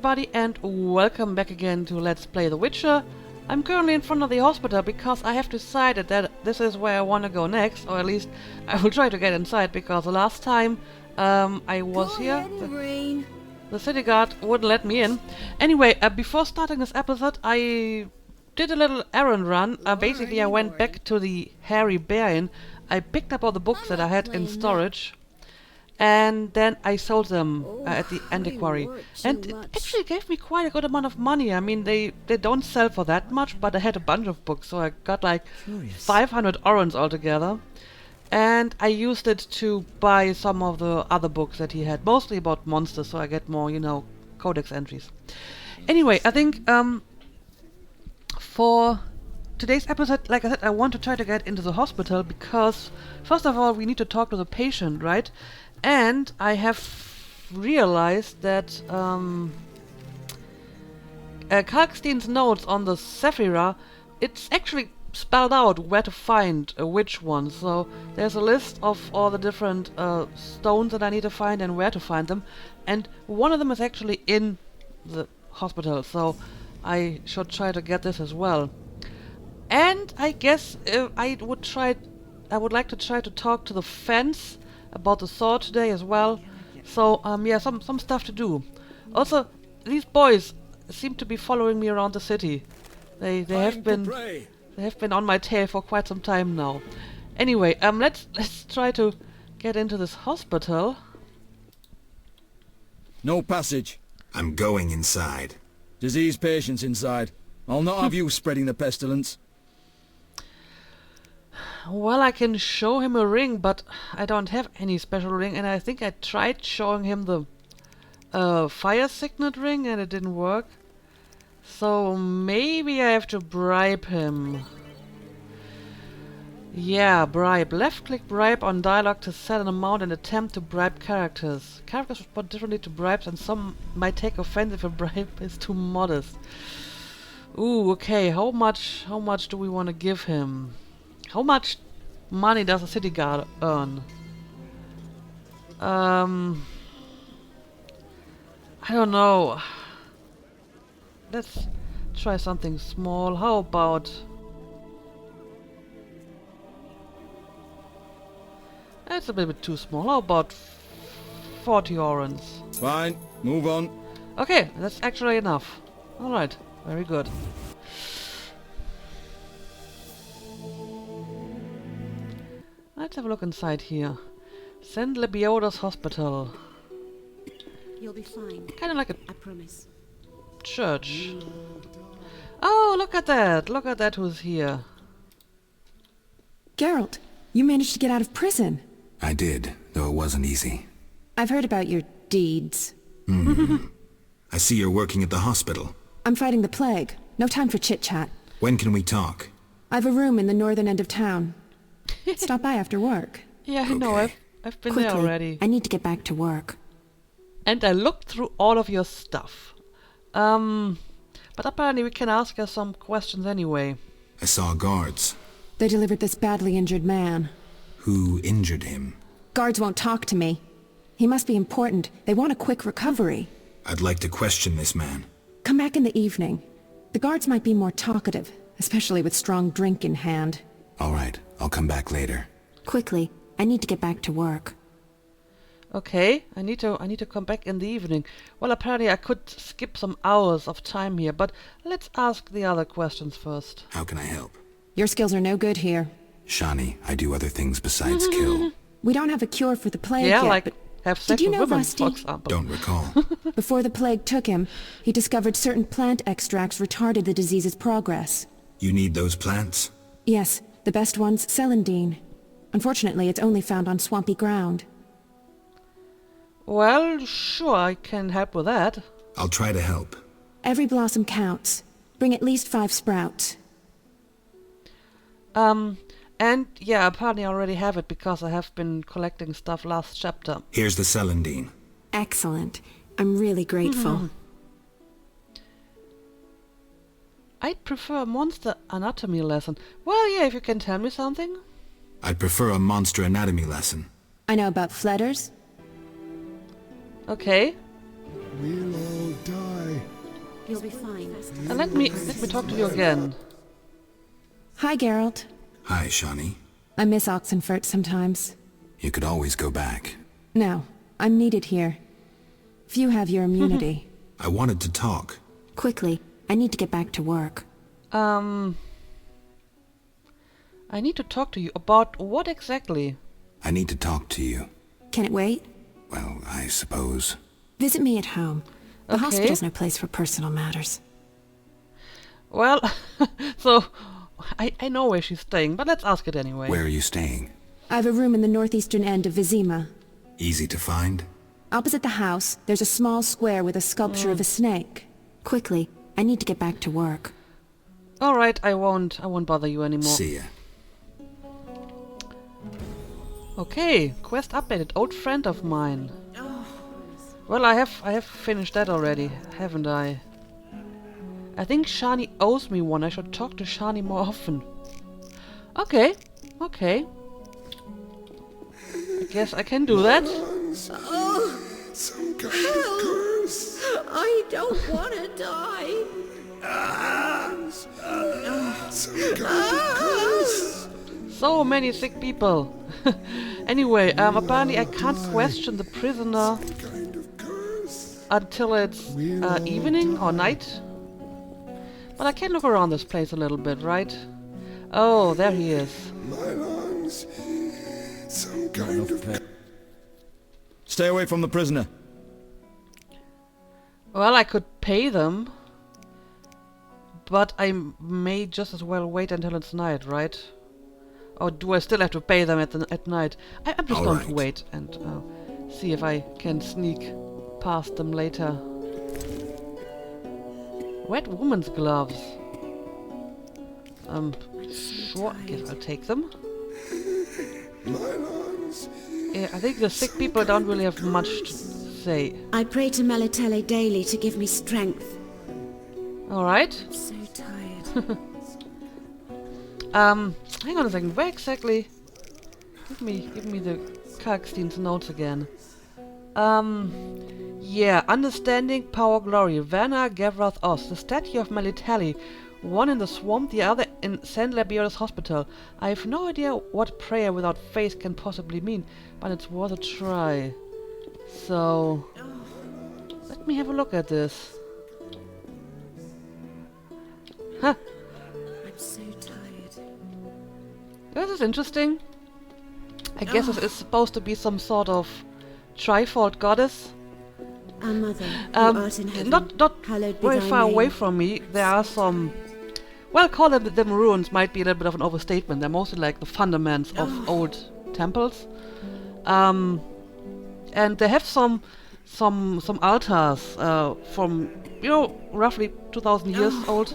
everybody, and welcome back again to Let's Play The Witcher. I'm currently in front of the hospital because I have decided that this is where I want to go next, or at least I will try to get inside, because the last time I was here, the city guard wouldn't let me in. Anyway, before starting this episode, I did a little errand run. Basically, I went back to the Hairy Bear Inn. I picked up all the books that I had in storage. And then I sold them at the antiquary. And it actually gave me quite a good amount of money. I mean, they don't sell for that much, but I had a bunch of books, so I got like 500 orens altogether. And I used it to buy some of the other books that he had, mostly about monsters, so I get more, you know, codex entries. Anyway, I think for today's episode, like I said, I want to try to get into the hospital because, first of all, we need to talk to the patient, right? And I have realized that Kalkstein's notes on the Sephira, it's actually spelled out where to find which one. So there's a list of all the different stones that I need to find and where to find them. And one of them is actually in the hospital, so I should try to get this as well. And I guess I would like to try to talk to the fence about the sword today as well. So yeah, some stuff to do. Also, these boys seem to be following me around the city. They have been on my tail for quite some time now. Anyway, let's try to get into this hospital. No passage. I'm going inside. Disease patients inside. I'll not have you spreading the pestilence. Well, I can show him a ring, but I don't have any special ring, and I think I tried showing him the fire signet ring, and it didn't work. So maybe I have to bribe him. Yeah, bribe. Left-click bribe on dialogue to set an amount and attempt to bribe characters. Characters respond differently to bribes, and some might take offense if a bribe is too modest. Ooh, okay. How much do we want to give him? How much money does a city guard earn? I don't know. Let's try something small. How about... That's a little bit too small. How about 40 orens? Fine, move on. Okay, that's actually enough. Alright, very good. Let's have a look inside here. St. Lebioda's hospital. You'll be fine. Kind of like a I promise. church. Oh, look at that! Look at that who's here. Geralt, you managed to get out of prison. I did, though it wasn't easy. I've heard about your deeds. I see you're working at the hospital. I'm fighting the plague. No time for chit-chat. When can we talk? I've a room in the northern end of town. Stop by after work. Yeah, I know. Okay. I've been Quickly, there already. I need to get back to work. And I looked through all of your stuff. But apparently we can ask her some questions anyway. I saw guards. They delivered this badly injured man. Who injured him? Guards won't talk to me. He must be important. They want a quick recovery. I'd like to question this man. Come back in the evening. The guards might be more talkative, especially with strong drink in hand. All right, I'll come back later. Quickly, I need to get back to work. Okay, I need to come back in the evening. Well, apparently I could skip some hours of time here, but let's ask the other questions first. How can I help? Your skills are no good here. Shani, I do other things besides kill. We don't have a cure for the plague Yeah, yet, like but have sex did you with know women, Rusty? for example. Don't recall. before the plague took him, he discovered certain plant extracts retarded the disease's progress. You need those plants? Yes, the best one's celandine. Unfortunately, it's only found on swampy ground. Well, sure, I can help with that. I'll try to help. Every blossom counts. Bring at least 5 sprouts. And yeah, apparently I already have it because I have been collecting stuff last chapter. Here's the celandine. Excellent. I'm really grateful. I'd prefer a monster anatomy lesson. Well, yeah, if you can tell me something. I'd prefer a monster anatomy lesson. I know about fletters. Okay. We'll all die. You'll be fine. Let me talk to you again. Hi, Geralt. Hi, Shani. I miss Oxenfurt sometimes. You could always go back. No, I'm needed here. Few have your immunity. I wanted to talk. Quickly, I need to get back to work. I need to talk to you about what exactly? I need to talk to you. Can it wait? Well, I suppose. Visit me at home. The Okay. hospital's no place for personal matters. Well, so I know where she's staying, but let's ask it anyway. Where are you staying? I have a room in the northeastern end of Vizima. Easy to find? Opposite the house, there's a small square with a sculpture of a snake. Quickly, I need to get back to work. All right, I won't bother you anymore. See ya. Okay, quest updated. Old friend of mine. Well, I have finished that already, haven't I? I think Shani owes me one. I should talk to Shani more often. Okay, okay. I guess I can do that. Some kind of curse. I don't want to die. Some kind of curse. So many sick people. Anyway, apparently I can't question the prisoner Kind of curse. until it's evening or night. But I can look around this place a little bit, right? Oh, there he is. My lungs. Some kind of Stay away from the prisoner. Well, I could pay them. But I may just as well wait until it's night, right? Or do I still have to pay them at night? I'm just All going to right. wait and see if I can sneak past them later. Wet woman's gloves. Sure, I guess I'll take them. my lungs. Yeah, I think the sick people don't really have much to say. I pray to Melitele daily to give me strength. Alright. I'm so tired. Hang on a second. Where exactly? Give me the Kalkstein's notes again. Yeah, understanding, power, glory. Vanna Gavrath Oz, the statue of Melitele, one in the swamp, the other in St. Labioda's hospital. I have no idea what prayer without faith can possibly mean, but it's worth a try. So, let me have a look at this. Huh. I'm so tired. This is interesting. I guess this is supposed to be some sort of trifold goddess. Our mother, who art in heaven, Not hallowed be very thy far away name. from me. There are some. Well, call them ruins might be a little bit of an overstatement. They're mostly like the fundaments of old temples. And they have some altars from roughly 2,000 years old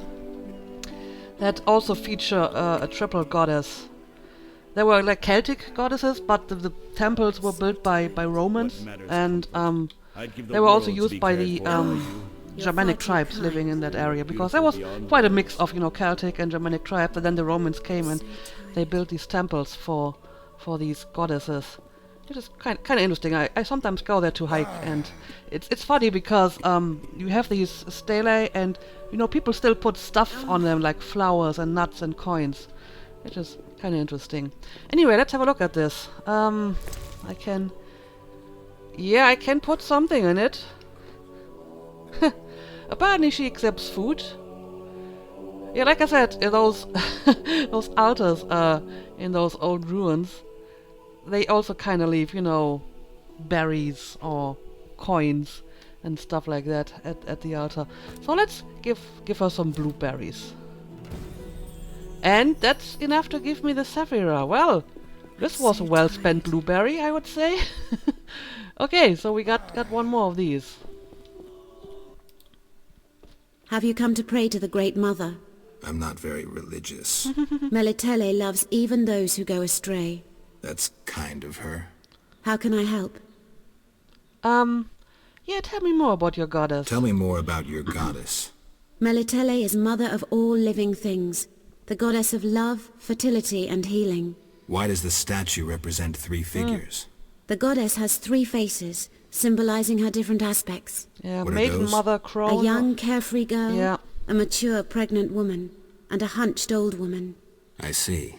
that also feature a triple goddess. They were like Celtic goddesses, but the temples were built by Romans, and they were also used by the Germanic tribes living in that area, because there was quite a mix of Celtic and Germanic tribes, and then the Romans came and they built these temples for these goddesses. It is kind of interesting. I sometimes go there to hike, and it's funny because you have these stelae, and people still put stuff on them like flowers and nuts and coins. It is kind of interesting. Anyway, let's have a look at this. I can put something in it. Apparently she accepts food. Yeah, like I said, those those altars in those old ruins, they also kind of leave, berries or coins and stuff like that at the altar. So let's give her some blueberries. And that's enough to give me the Saphira. Well, this was a well-spent blueberry, I would say. Okay, so we got one more of these. Have you come to pray to the Great Mother? I'm not very religious. Melitele loves even those who go astray. That's kind of her. How can I help? Yeah, tell me more about your goddess. Tell me more about your goddess. Melitele is mother of all living things, the goddess of love, fertility, and healing. Why does the statue represent three figures? The goddess has 3 faces, symbolizing her different aspects. Yeah, What are maiden, those? mother, crone. A young, carefree girl, Yeah. a mature, pregnant woman, and a hunched old woman. I see.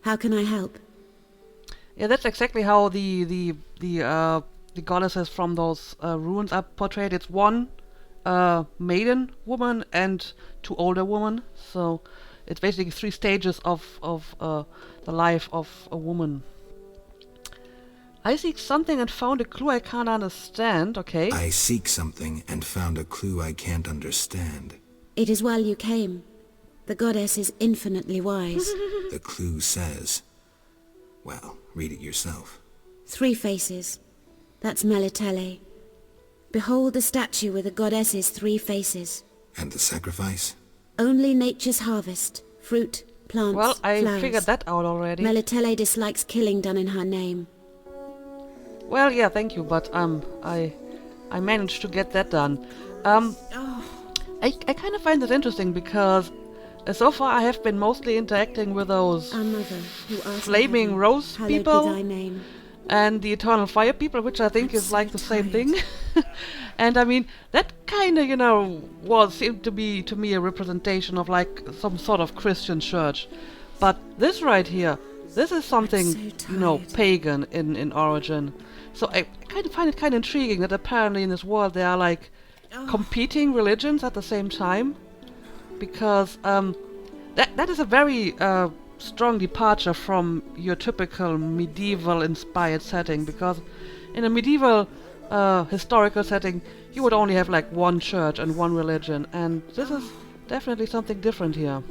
How can I help? Yeah, that's exactly how the goddesses from those runes are portrayed. It's one maiden woman and two older women. So it's basically 3 stages of the life of a woman. I seek something and found a clue I can't understand. Okay. I seek something and found a clue I can't understand. It is well you came. The goddess is infinitely wise. The clue says... Well, read it yourself. 3 faces. That's Melitele. Behold the statue with the goddess's 3 faces. And the sacrifice? Only nature's harvest. Fruit, plants, Well, I flowers. figured that out already. Melitele dislikes killing done in her name. Well, yeah, thank you, but I managed to get that done. I kind of find this interesting because so far I have been mostly interacting with those Our mother, who art in flaming heaven, rose hallowed be people thy name. and the eternal fire people, which I think I'm is so like the same tired. thing. And I mean, that kind of, seemed to be to me a representation of like some sort of Christian church. But this right here, this is something, so tired. pagan in origin. So I kind of find it kind of intriguing that apparently in this world there are like competing religions at the same time. Because that is a very strong departure from your typical medieval-inspired setting. Because in a medieval historical setting, you would only have like one church and one religion, and this is definitely something different here.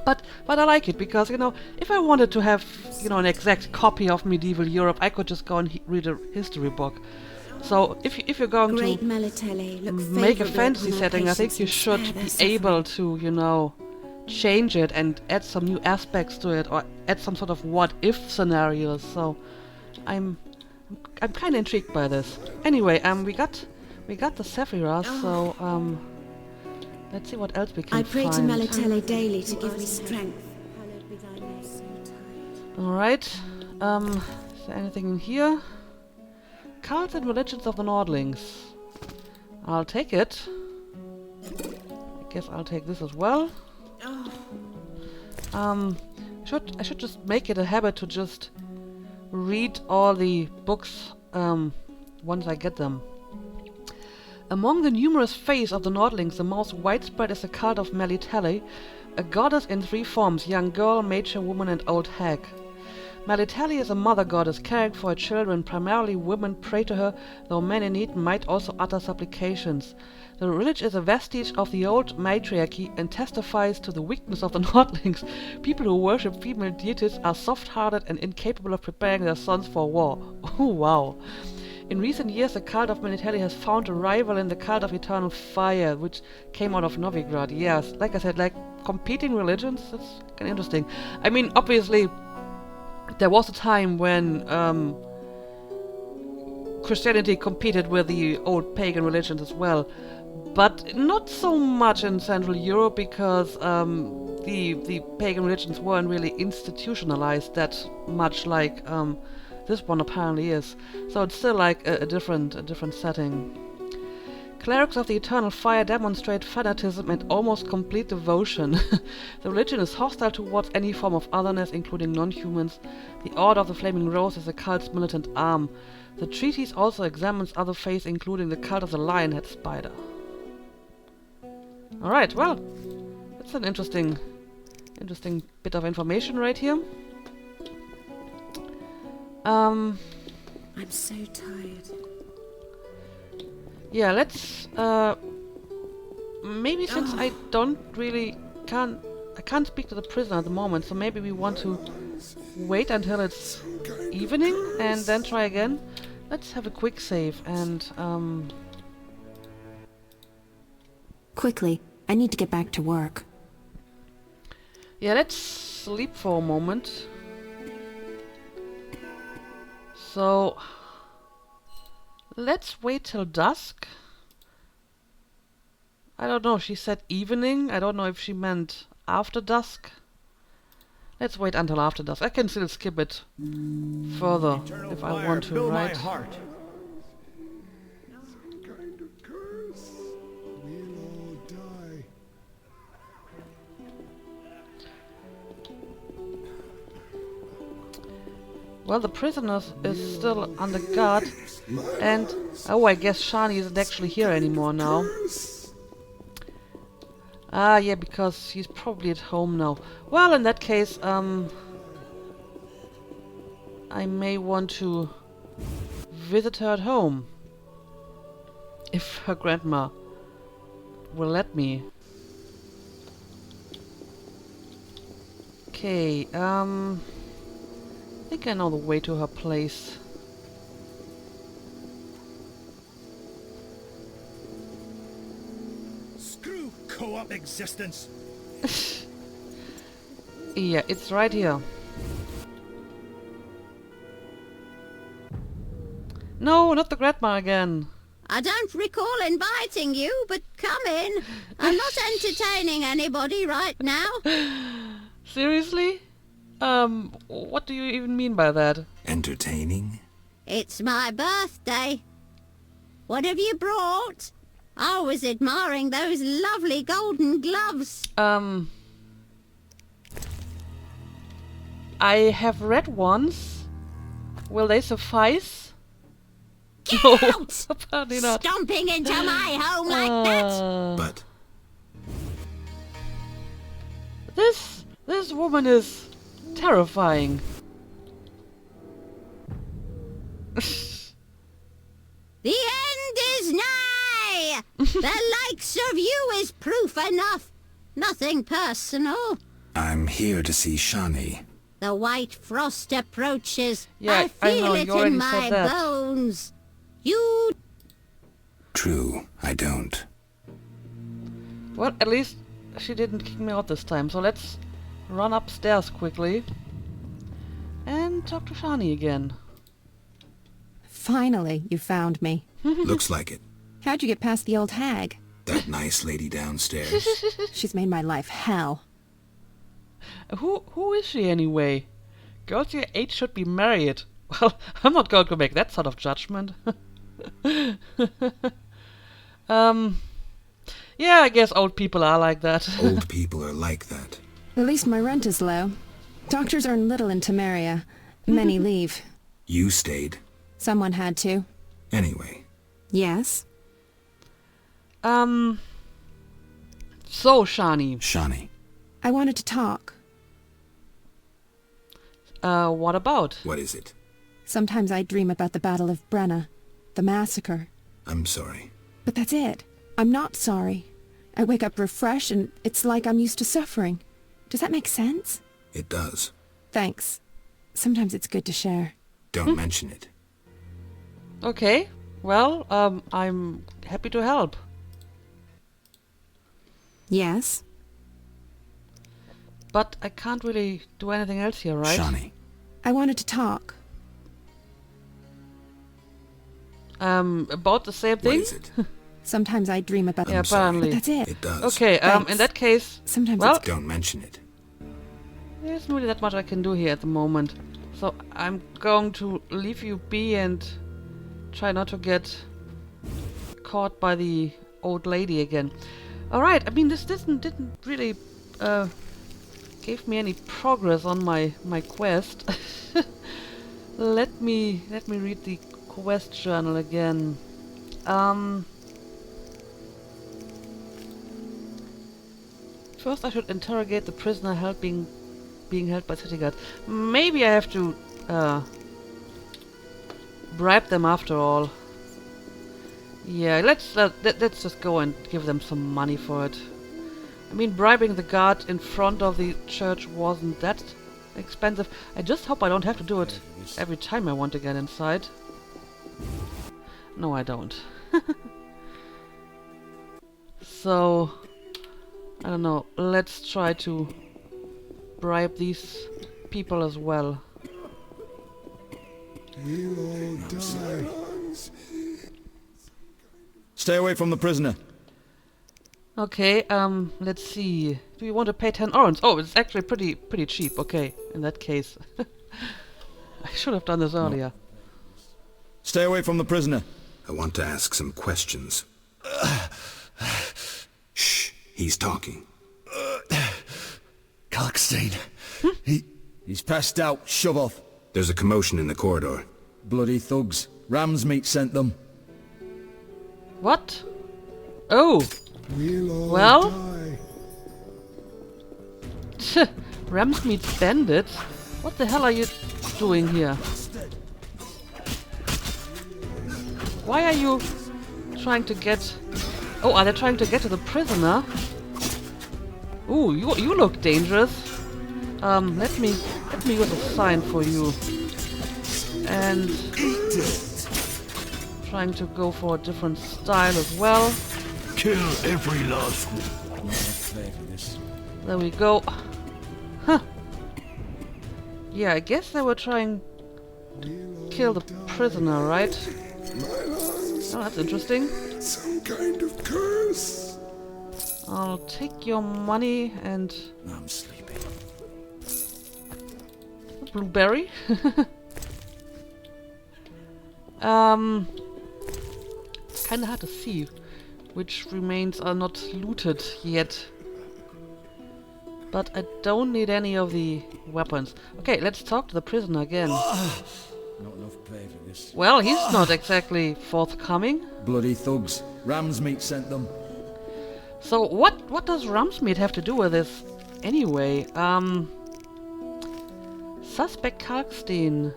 But I like it because if I wanted to have an exact copy of medieval Europe, I could just go and read a history book. So if you're going Great to Melitele, look make a favourably fantasy upon our setting, I think patience you and should spare their be suffering. able to, change it and add some new aspects to it, or add some sort of what-if scenarios. So I'm kind of intrigued by this. Anyway, we got the Sephiroth, so let's see what else we can I pray to find. Melitele daily to give me strength. Hallowed be thy name. All right. Is there anything in here? Cults and religions of the Nordlings. I'll take it. I guess I'll take this as well. I should just make it a habit to just read all the books once I get them. Among the numerous faiths of the Nordlings, the most widespread is the cult of Melitele, a goddess in 3 forms: young girl, mature woman, and old hag. Melitele is a mother goddess caring for her children. Primarily women pray to her, though men in need might also utter supplications. The religion is a vestige of the old matriarchy and testifies to the weakness of the Nordlings. People who worship female deities are soft-hearted and incapable of preparing their sons for war. Oh, wow. In recent years, the cult of Melitele has found a rival in the cult of eternal fire, which came out of Novigrad. Yes, like I said, like competing religions, that's kind of interesting. I mean, obviously, there was a time when Christianity competed with the old pagan religions as well, but not so much in Central Europe because the pagan religions weren't really institutionalized that much like this one apparently is. So it's still like a different setting. Clerics of the Eternal Fire demonstrate fanaticism and almost complete devotion. The religion is hostile towards any form of otherness, including non-humans. The Order of the Flaming Rose is the cult's militant arm. The treatise also examines other faiths, including the cult of the Lionhead Spider. Alright, well, that's an interesting bit of information right here. I'm so tired. Yeah, let's maybe since I can't speak to the prisoner at the moment, so maybe we want to wait until it's evening and then try again. Let's have a quick save and Quickly, I need to get back to work. yeah, let's sleep for a moment. So let's wait till dusk. I don't know, she said evening. I don't know if she meant after dusk. Let's wait until after dusk. I can still skip it further if I want to, Fill my right? heart. Well, the prisoner is still under guard. And... oh, I guess Shani isn't actually here anymore now. Ah, yeah, because he's probably at home now. Well, in that case, I may want to visit her at home. If her grandma will let me. Okay, I think I know the way to her place. Screw co-op existence. Yeah, it's right here. No, not the grandma again. I don't recall inviting you, but come in. I'm not entertaining anybody right now. Seriously? What do you even mean by that? Entertaining? It's my birthday. What have you brought? I was admiring those lovely golden gloves. I have red ones. Will they suffice? Get No, out! apparently not. Stomping into my home like that? But This woman is terrifying. The end is nigh! The likes of you is proof enough. Nothing personal. I'm here to see Shani. The white frost approaches. Yeah, I I feel know, it you already in said my that. bones. You... True, I don't. Well, at least she didn't kick me out this time, so let's run upstairs quickly and talk to Shani again. Finally, you found me. Looks like it. How'd you get past the old hag? That nice lady downstairs. She's made my life hell. Who is she anyway? Girls your age should be married. Well, I'm not going to make that sort of judgment. Yeah, I guess old people are like that. Old people are like that. At least my rent is low. Doctors earn little in Temeria. Many leave. You stayed. Someone had to. Anyway, Yes? So, Shani, Shani, I wanted to talk. what about? what is it? Sometimes I dream about the Battle of Brenna. The massacre. I'm sorry. But that's it. I'm not sorry. I wake up refreshed and it's like I'm used to suffering. Does that make sense? It does. Thanks. Sometimes it's good to share. Don't mention it. Okay, well, I'm happy to help. Yes? But I can't really do anything else here, right? Shani, I wanted to talk. About the same what thing? is it? Sometimes I dream about Yeah, I'm sorry. apparently. But that's it. It does. Okay, in Thanks. that case, Sometimes well, it's Don't mention it. there isn't really that much I can do here at the moment. So I'm going to leave you be and try not to get caught by the old lady again. Alright, I mean, this didn't really give me any progress on my quest. Let me read the quest journal again. First I should interrogate the prisoner being held by city guard. Maybe I have to bribe them after all. Yeah, let's just go and give them some money for it. I mean, bribing the guard in front of the church wasn't that expensive. I just hope I don't have to do it every time I want to get inside. No, I don't. So, I don't know. Let's try to bribe these people as well. He won't die. Stay away from the prisoner. Okay, let's see. Do you want to pay 10 orange? Oh, it's actually pretty cheap. Okay, in that case. I should have done this earlier. Stay away from the prisoner. I want to ask some questions. Shh, he's talking. Kalkstein. He's passed out. Shove off. There's a commotion in the corridor. Bloody thugs. Ram's meat sent them. What? Oh! We'll all Well? die. Tch, Ram's meat bandit? What the hell are you doing here? Why are you trying to get... Oh, are they trying to get to the prisoner? Ooh, you look dangerous. Let me use a sign for you. And trying to go for a different style as well. Kill every last one. There we go. Huh. Yeah, I guess they were trying to kill the prisoner, right? My lungs. Oh, that's interesting. Some kind of curse. I'll take your money and... I'm sleeping. Blueberry? Kinda hard to see which remains are not looted yet. But I don't need any of the weapons. Okay, let's talk to the prisoner again. Not enough pay for this. Well, he's not exactly forthcoming. Bloody thugs. Ram's meat sent them. So what does Rumsmeat have to do with this anyway? Suspect Kalkstein.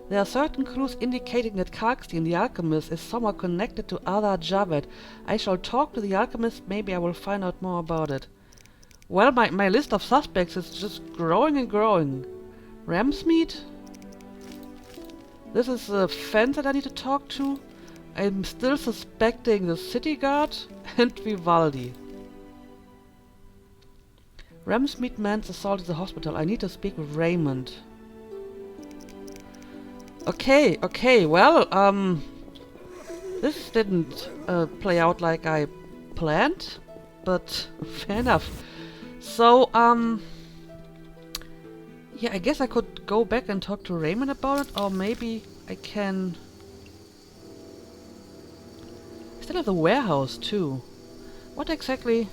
There are certain clues indicating that Kalkstein, the alchemist, is somehow connected to Ada Javed. I shall talk to the alchemist, maybe I will find out more about it. Well, my list of suspects is just growing and growing. Ramsmeat? This is a fence that I need to talk to. I'm still suspecting the city guard and Vivaldi. Ramsmeat man's assaulted the hospital. I need to speak with Raymond. Okay, well, this didn't play out like I planned, but fair enough. So, yeah, I guess I could go back and talk to Raymond about it, or maybe I can... I still have the warehouse, too. What exactly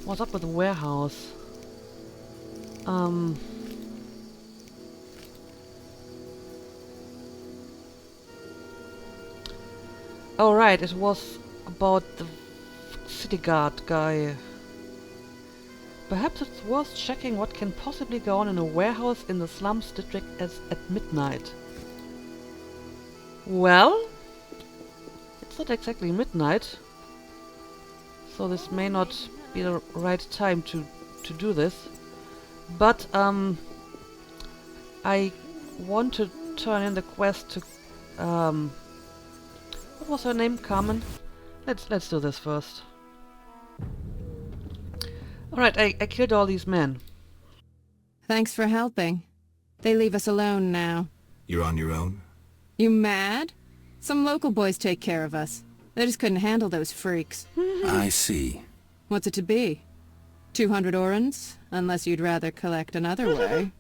was up with the warehouse? Oh right, it was about the city guard guy. Perhaps it's worth checking what can possibly go on in a warehouse in the slums district at midnight. Well, it's not exactly midnight, so this may not be the right time to do this. But I want to turn in the quest to what was her name? Carmen? Let's do this first. Alright, I killed all these men. Thanks for helping. They leave us alone now. You're on your own? You mad? Some local boys take care of us. They just couldn't handle those freaks. I see. What's it to be? 200 orans? Unless you'd rather collect another way.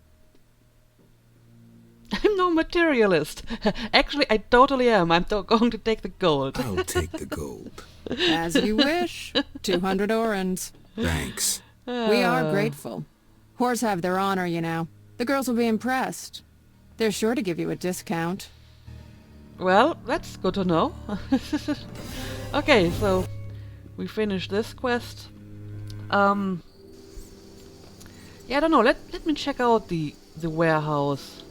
I'm no materialist. Actually, I totally am. I'm going to take the gold. I'll take the gold. As you wish. 200 orans. Thanks. We are grateful. Whores have their honor, you know. The girls will be impressed. They're sure to give you a discount. Well, that's good to know. Okay, so we finished this quest. Yeah, I don't know. Let me check out the warehouse.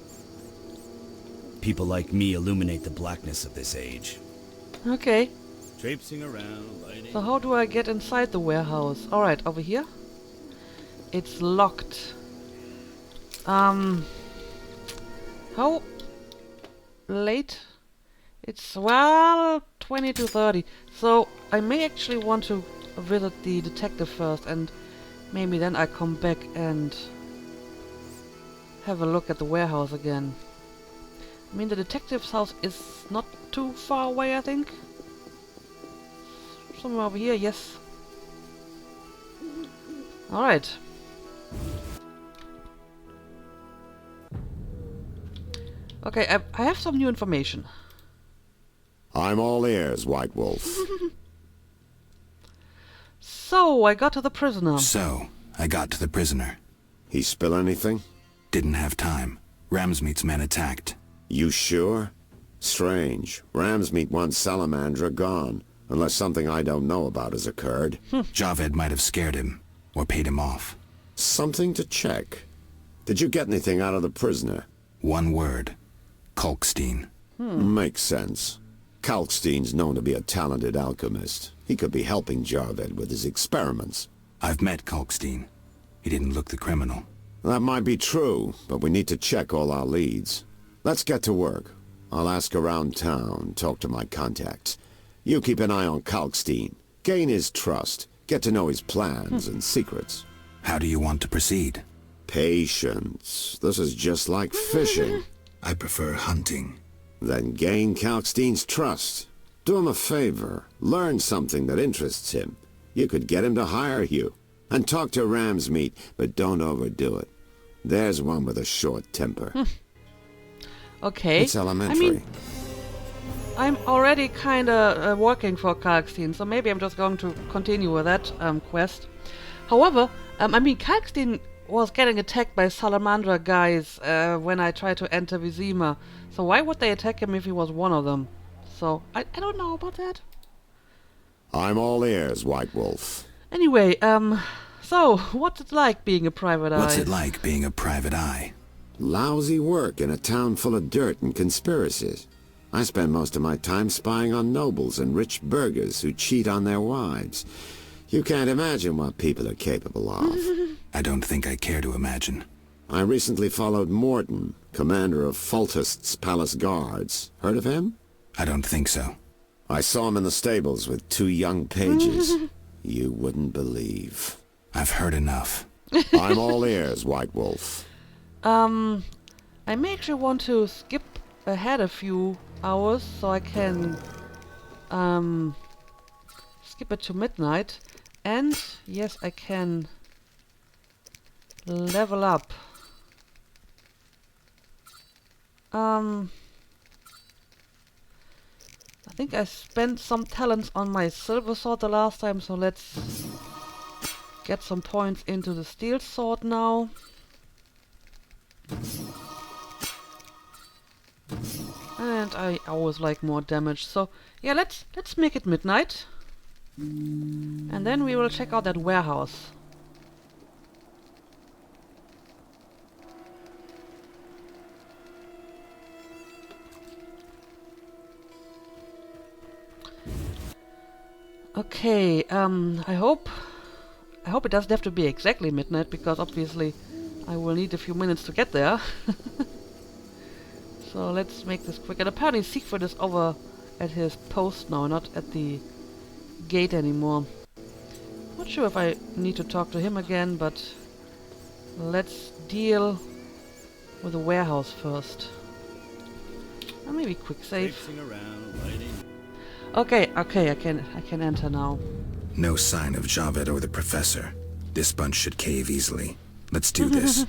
People like me illuminate the blackness of this age. Okay. Traipsing around, lighting. So how do I get inside the warehouse? Alright, over here. It's locked. How late? It's, well, 20 to 30. So I may actually want to visit the detective first, and maybe then I come back and have a look at the warehouse again. I mean, the detective's house is not too far away, I think. Somewhere over here, yes. Alright. Okay, I have some new information. I'm all ears, White Wolf. So, I got to the prisoner. So, I got to the prisoner. He spill anything? Didn't have time. Ramsmeat's men attacked. You sure? Strange. Ramsmeat wants Salamandra gone, unless something I don't know about has occurred. Javed might have scared him, or paid him off. Something to check. Did you get anything out of the prisoner? One word. Kalkstein. Makes sense. Kalkstein's known to be a talented alchemist. He could be helping Javed with his experiments. I've met Kalkstein. He didn't look the criminal. That might be true, but we need to check all our leads. Let's get to work. I'll ask around town, talk to my contacts. You keep an eye on Kalkstein. Gain his trust. Get to know his plans and secrets. How do you want to proceed? Patience. This is just like fishing. I prefer hunting. Then gain Kalkstein's trust. Do him a favor. Learn something that interests him. You could get him to hire you. And talk to Ramsmeat, but don't overdo it. There's one with a short temper. Okay. It's elementary. I mean, I'm already kinda working for Kalkstein, so maybe I'm just going to continue with that quest. However, I mean, Kalkstein was getting attacked by Salamandra guys when I tried to enter Vizima. So why would they attack him if he was one of them? So, I don't know about that. I'm all ears, White Wolf. Anyway, so, what's it like being a private eye? What's it like being a private eye? Lousy work in a town full of dirt and conspiracies. I spend most of my time spying on nobles and rich burghers who cheat on their wives. You can't imagine what people are capable of. I don't think I care to imagine. I recently followed Morton, commander of Foltest's Palace Guards. Heard of him? I don't think so. I saw him in the stables with 2 young pages. You wouldn't believe. I've heard enough. I'm all ears, White Wolf. I may actually want to skip ahead a few hours so I can skip it to midnight. And yes, I can level up. I think I spent some talents on my silver sword the last time, so let's get some points into the steel sword now. And I always like more damage, so yeah, let's make it midnight. And then we will check out that warehouse. Okay, I hope it doesn't have to be exactly midnight, because obviously I will need a few minutes to get there. So let's make this quick. And apparently Siegfried is over at his post now, not at the gate anymore. Not sure if I need to talk to him again, but let's deal with the warehouse first. Or maybe quick save. Okay, I can enter now. No sign of Javed or the professor. This bunch should cave easily. Let's do this.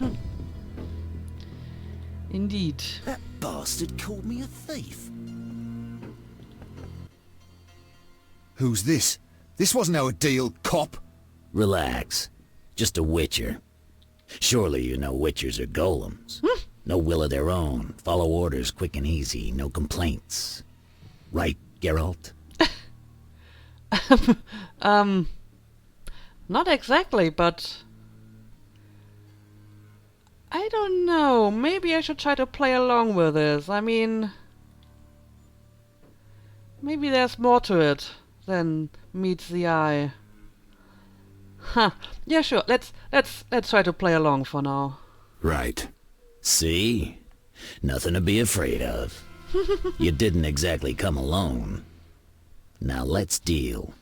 Indeed. That bastard called me a thief. Who's this? This wasn't our deal, cop. Relax. Just a witcher. Surely you know witchers are golems. No will of their own. Follow orders quick and easy. No complaints. Right, Geralt? Not exactly, but I don't know. Maybe I should try to play along with this. I mean, maybe there's more to it than meets the eye. Huh. Yeah, sure. Let's try to play along for now. Right. See? Nothing to be afraid of. You didn't exactly come alone. Now let's deal.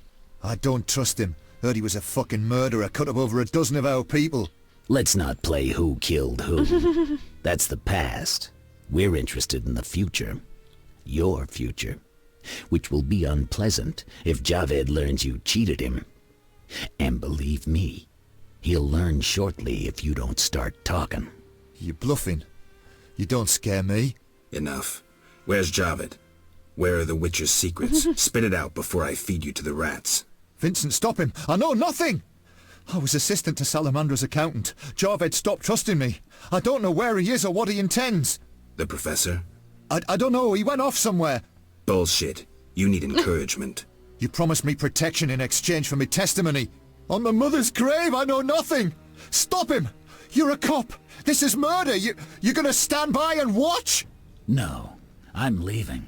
I don't trust him. Heard he was a fucking murderer, cut up over a dozen of our people. Let's not play who killed who. That's the past. We're interested in the future. Your future. Which will be unpleasant if Javed learns you cheated him. And believe me, he'll learn shortly if you don't start talking. You're bluffing. You don't scare me. Enough. Where's Javed? Where are the Witcher's secrets? Spit it out before I feed you to the rats. Vincent, stop him. I know nothing. I was assistant to Salamandra's accountant. Javed stopped trusting me. I don't know where he is or what he intends. The professor? I don't know, he went off somewhere. Bullshit. You need encouragement. You promised me protection in exchange for my testimony. On my mother's grave, I know nothing. Stop him! You're a cop. This is murder. You're gonna stand by and watch? No, I'm leaving.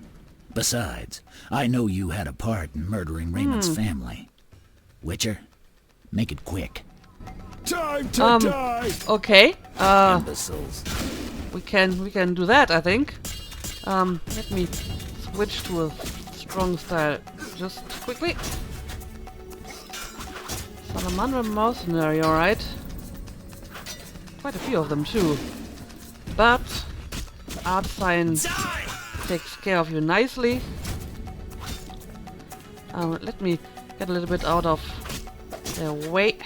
Besides, I know you had a part in murdering Raymond's family. Witcher, make it quick. Time to die! Okay. Imbeciles. We can do that, I think. Let me switch to a strong style just quickly. Salamander mercenary, alright. Quite a few of them too. But art science takes care of you nicely. Let me get a little bit out of their way.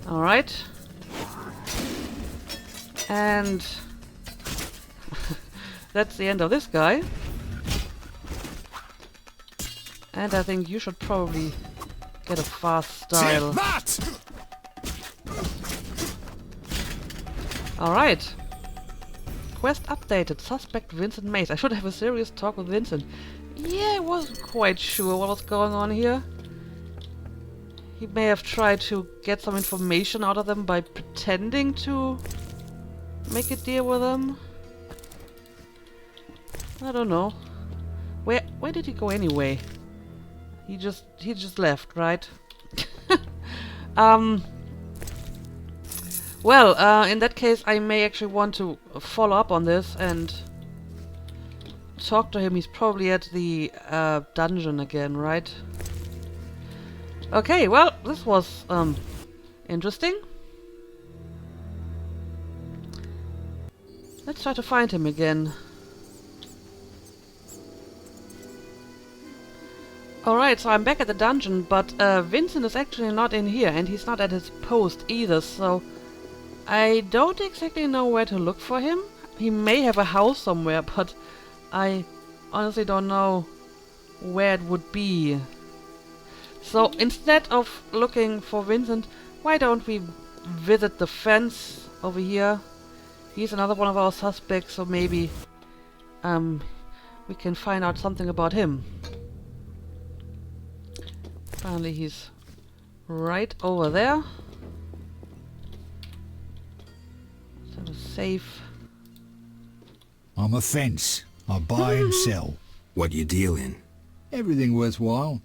Alright. And that's the end of this guy. And I think you should probably get a fast style. Alright. Quest updated. Suspect Vincent Mace. I should have a serious talk with Vincent. Yeah, I wasn't quite sure what was going on here. He may have tried to get some information out of them by pretending to make a deal with them. I don't know. Where did he go anyway? He just left, right? Well, in that case, I may actually want to follow up on this and talk to him. He's probably at the dungeon again, right? Okay, well, this was interesting. Let's try to find him again. Alright, so I'm back at the dungeon, but Vincent is actually not in here, and he's not at his post either, so I don't exactly know where to look for him. He may have a house somewhere, but I honestly don't know where it would be. So instead of looking for Vincent, why don't we visit the fence over here? He's another one of our suspects, so maybe we can find out something about him. Apparently he's right over there. So to save. I'm a fence. I buy and sell. What you deal in? Everything worthwhile.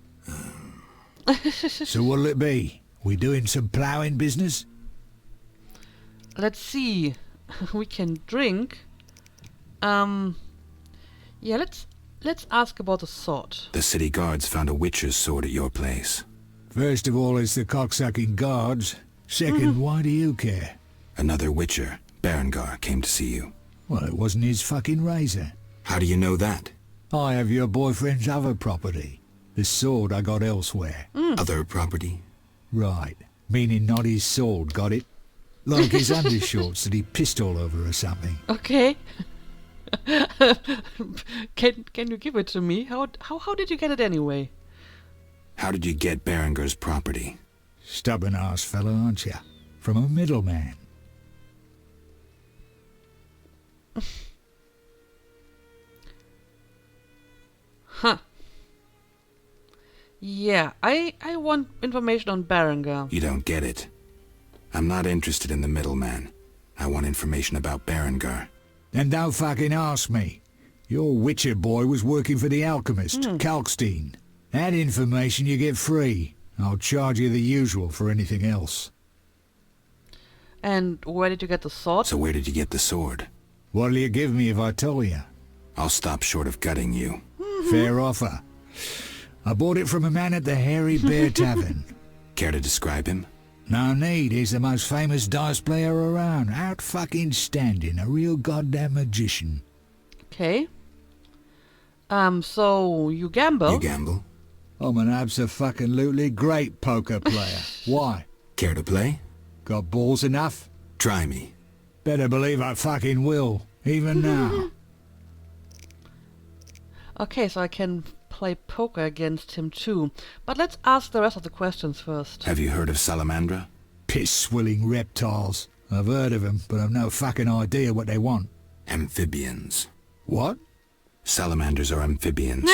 So what'll it be? We doing some ploughing business? Let's see. We can drink. Yeah, let's ask about the sword. The city guards found a witcher's sword at your place. First of all, it's the cocksucking guards. Second, why do you care? Another witcher, Berengar, came to see you. Well, it wasn't his fucking razor. How do you know that? I have your boyfriend's other property. The sword I got elsewhere. Other property? Right. Meaning not his sword, got it? Like his undershorts that he pissed all over or something. Okay. Can you give it to me? How did you get it anyway? How did you get Berengar's property? Stubborn ass fellow, aren't you? From a middleman. Huh. Yeah, I want information on Berengar. You don't get it. I'm not interested in the middleman. I want information about Berengar. Then don't fucking ask me. Your Witcher boy was working for the alchemist, Kalkstein. That information you get free. I'll charge you the usual for anything else. And where did you get the sword? So where did you get the sword? What'll you give me if I tell you? I'll stop short of gutting you. Fair offer. I bought it from a man at the Hairy Bear Tavern. Care to describe him? No need, he's the most famous dice player around. Out fucking standing, a real goddamn magician. Okay. So you gamble? You gamble? I'm an abso-fucking-lutely great poker player. Why? Care to play? Got balls enough? Try me. Better believe I fucking will, even now. Okay, so I can play poker against him too. But let's ask the rest of the questions first. Have you heard of Salamandra? Piss-swilling reptiles. I've heard of them, but I've no fucking idea what they want. Amphibians. What? Salamanders are amphibians.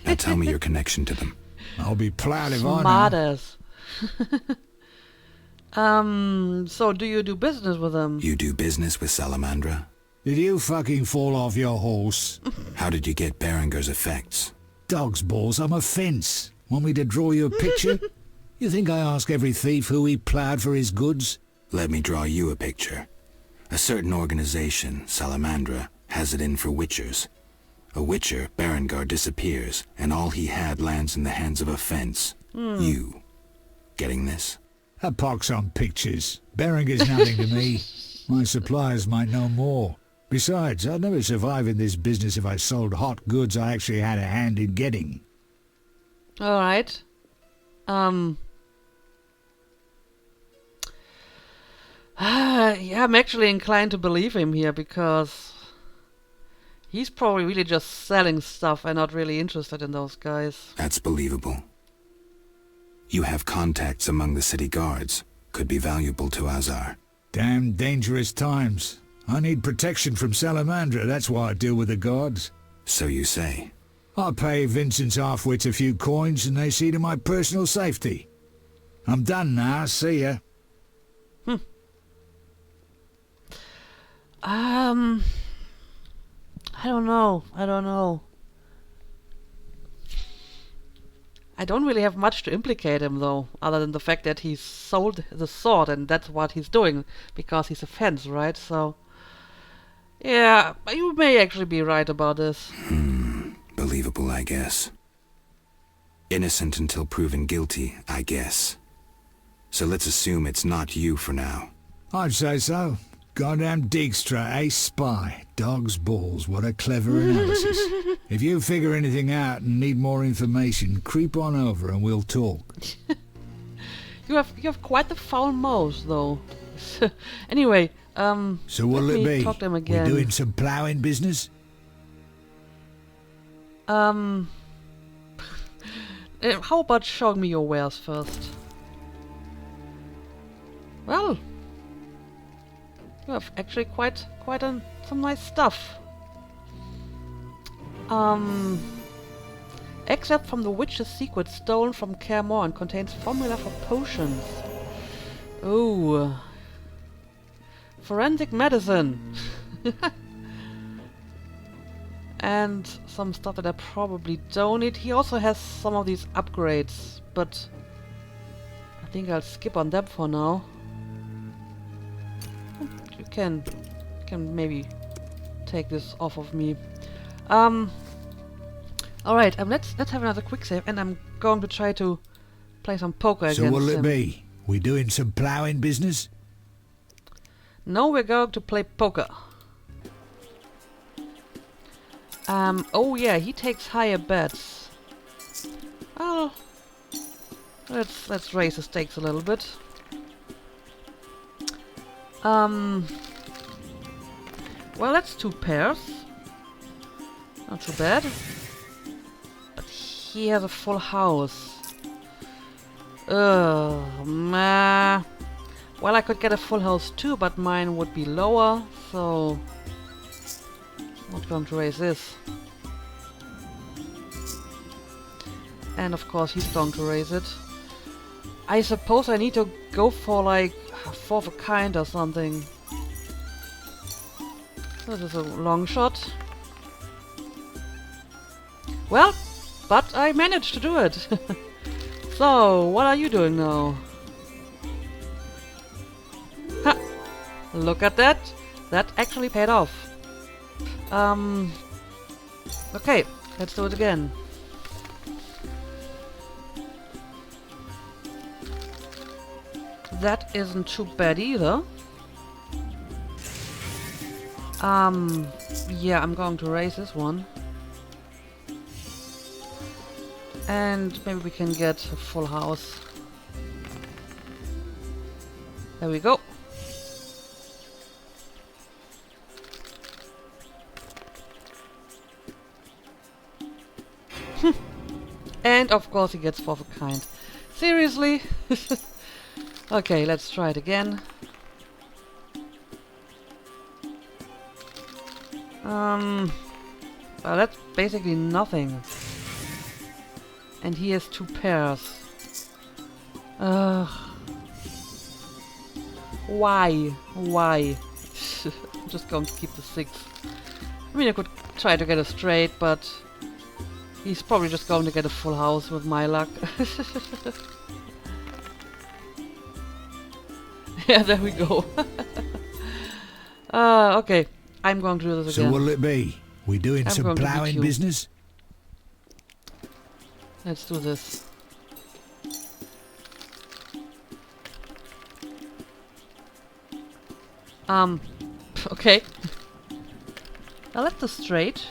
Now tell me your connection to them. I'll be proud if I know. Smartest. So do you do business with them? You do business with Salamandra? Did you fucking fall off your horse? How did you get Berenger's effects? Dog's balls, I'm a fence. Want me to draw you a picture? You think I ask every thief who he ploughed for his goods? Let me draw you a picture. A certain organization, Salamandra, has it in for witchers. A witcher, Berengar, disappears, and all he had lands in the hands of a fence. You. Getting this? A pox on pictures. Berenger's nothing to me. My suppliers might know more. Besides, I'd never survive in this business if I sold hot goods I actually had a hand in getting. Alright. Yeah, I'm actually inclined to believe him here because he's probably really just selling stuff and not really interested in those guys. That's believable. You have contacts among the city guards. Could be valuable to Azar. Damn dangerous times. I need protection from Salamandra, that's why I deal with the guards. So you say. I pay Vincent's half-wits a few coins and they see to my personal safety. I'm done now, see ya. I don't know. I don't really have much to implicate him, though, other than the fact that he sold the sword, and that's what he's doing, because he's a fence, right? So, yeah, you may actually be right about this. Believable, I guess. Innocent until proven guilty, I guess. So let's assume it's not you for now. I'd say so. Goddamn Dijkstra, ace spy. Dog's balls, what a clever analysis. If you figure anything out and need more information, creep on over and we'll talk. You have quite the foul mouth, though. Anyway, so what'll let it me be? talk to him again. We're doing some ploughing business? How about showing me your wares first? Well, you have actually quite some nice stuff. Except from the witch's secret stolen from Kaer and contains formula for potions. Oh, forensic medicine. And some stuff that I probably don't need. He also has some of these upgrades, but I think I'll skip on them for now. You can maybe take this off of me. Alright, let's have another quick save, and I'm going to try to play some poker against him. So what'll it be? We doing some ploughing business? No, we're going to play poker. Oh yeah, he takes higher bets. Well, let's raise the stakes a little bit. Well, that's 2 pairs. Not too bad. But he has a full house. Meh. Well, I could get a full house too, but mine would be lower, so not going to raise this. And of course he's going to raise it. I suppose I need to go for like 4 of a kind or something. This is a long shot. Well, but I managed to do it. So, what are you doing now? Ha! Look at that. That actually paid off. Okay, let's do it again. That isn't too bad either. Yeah, I'm going to raise this one. And maybe we can get a full house. There we go. And of course he gets 4 of a kind. Seriously? Okay, let's try it again. Well, that's basically nothing. And he has 2 pairs. Why? Why? I'm just going to keep the 6. I mean, I could try to get a straight, but he's probably just going to get a full house with my luck. Yeah, there we go. Okay, I'm going to do this again. So what'll it be? We doing some ploughing business? Let's do this. Okay. Now let's do straight.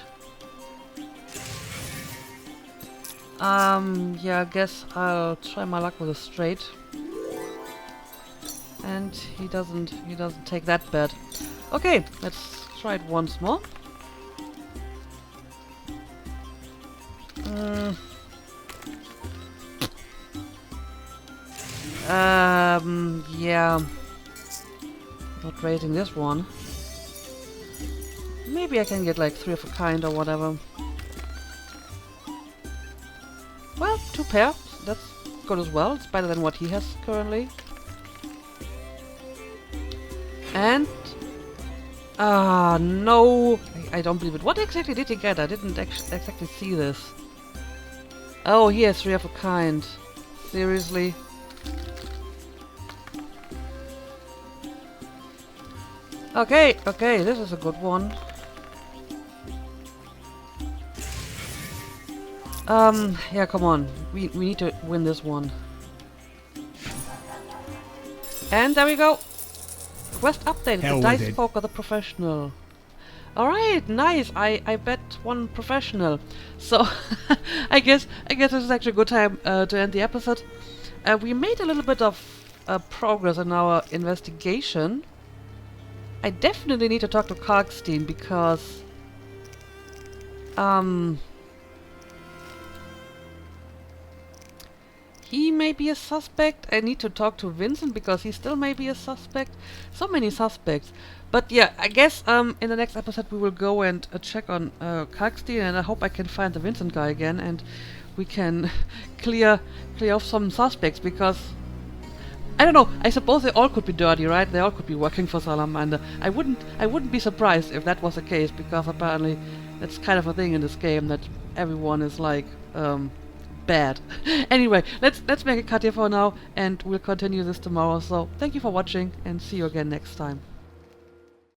Yeah, I guess I'll try my luck with a straight. And he doesn't take that bad. Okay, let's try it once more. Yeah. Not raising this one. Maybe I can get like 3 of a kind or whatever. Well, 2 pair. That's good as well. It's better than what he has currently. And... no! I don't believe it. What exactly did he get? I didn't exactly see this. Oh, he has 3 of a kind. Seriously? Okay, okay, this is a good one. Yeah, come on. We need to win this one. And there we go. Quest updated. The Dice Poker, the professional. Alright, nice. I bet 1 professional. So I guess this is actually a good time to end the episode. We made a little bit of progress in our investigation. I definitely need to talk to Kalkstein because he may be a suspect. I need to talk to Vincent because he still may be a suspect. So many suspects. But yeah, I guess in the next episode we will go and check on Kalkstein, and I hope I can find the Vincent guy again and we can clear off some suspects because I don't know, I suppose they all could be dirty, right? They all could be working for Salamander. I wouldn't be surprised if that was the case, because apparently that's kind of a thing in this game that everyone is like bad. Anyway, let's make a cut here for now and we'll continue this tomorrow. So thank you for watching and see you again next time.